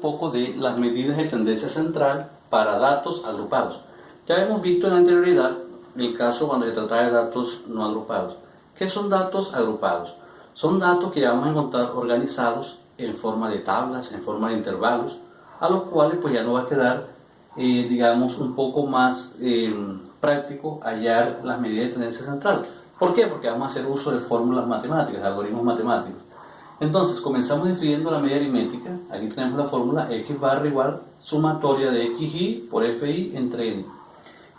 poco de las medidas de tendencia central para datos agrupados. Ya hemos visto en la anterioridad el caso cuando se trata de datos no agrupados. ¿Qué son datos agrupados? Son datos que vamos a encontrar organizados en forma de tablas, en forma de intervalos, a los cuales pues ya nos va a quedar, digamos, un poco más práctico hallar las medidas de tendencia central. ¿Por qué? Porque vamos a hacer uso de fórmulas matemáticas, de algoritmos matemáticos. Entonces, comenzamos definiendo la medida aritmética. Aquí tenemos la fórmula x barra igual sumatoria de xy por fi entre n.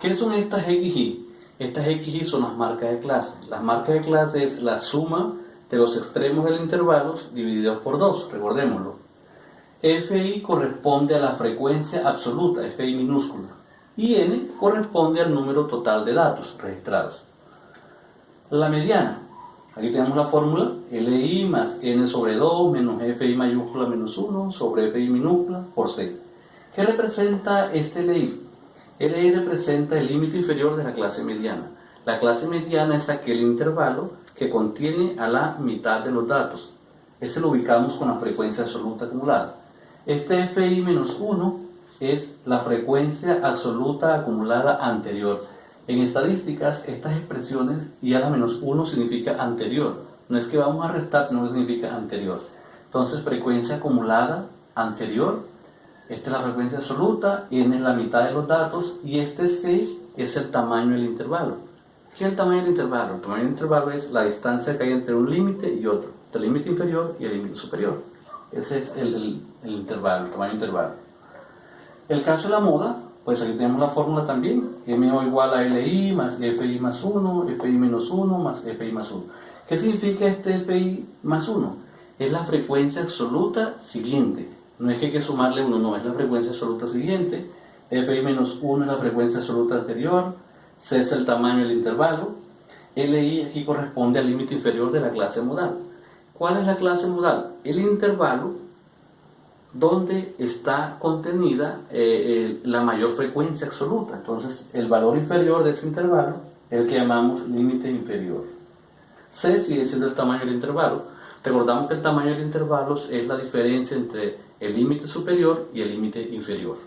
¿Qué son estas xy? Estas xy son las marcas de clase. Las marcas de clase es la suma de los extremos del intervalo divididos por 2, recordémoslo. Fi corresponde a la frecuencia absoluta, Fi minúscula, y n corresponde al número total de datos registrados. La mediana. Aquí tenemos la fórmula Li más n sobre 2 menos Fi mayúscula menos 1 sobre Fi minúscula por c. ¿Qué representa este Li? Li representa el límite inferior de la clase mediana. La clase mediana es aquel intervalo que contiene a la mitad de los datos. Ese lo ubicamos con la frecuencia absoluta acumulada. Este Fi menos 1 es la frecuencia absoluta acumulada anterior. En estadísticas, estas expresiones y a la menos 1 significa anterior. No es que vamos a restar, sino que significa anterior. Entonces, frecuencia acumulada anterior. Esta es la frecuencia absoluta, n es la mitad de los datos y este c es el tamaño del intervalo. ¿Qué es el tamaño del intervalo? El tamaño del intervalo es la distancia que hay entre un límite y otro, entre el límite inferior y el límite superior. Ese es el intervalo, el tamaño del intervalo. El caso de la moda, pues aquí tenemos la fórmula también, MO igual a LI más FI más 1, FI menos 1 más FI más 1. ¿Qué significa este FI más 1? Es la frecuencia absoluta siguiente. No es que hay que sumarle 1, no, es la frecuencia absoluta siguiente. Fi menos 1 es la frecuencia absoluta anterior. C es el tamaño del intervalo. Li aquí corresponde al límite inferior de la clase modal. ¿Cuál es la clase modal? El intervalo donde está contenida la mayor frecuencia absoluta. Entonces, el valor inferior de ese intervalo es el que llamamos límite inferior. C sigue siendo el tamaño del intervalo. Recordamos que el tamaño del intervalo es la diferencia entre el límite superior y el límite inferior.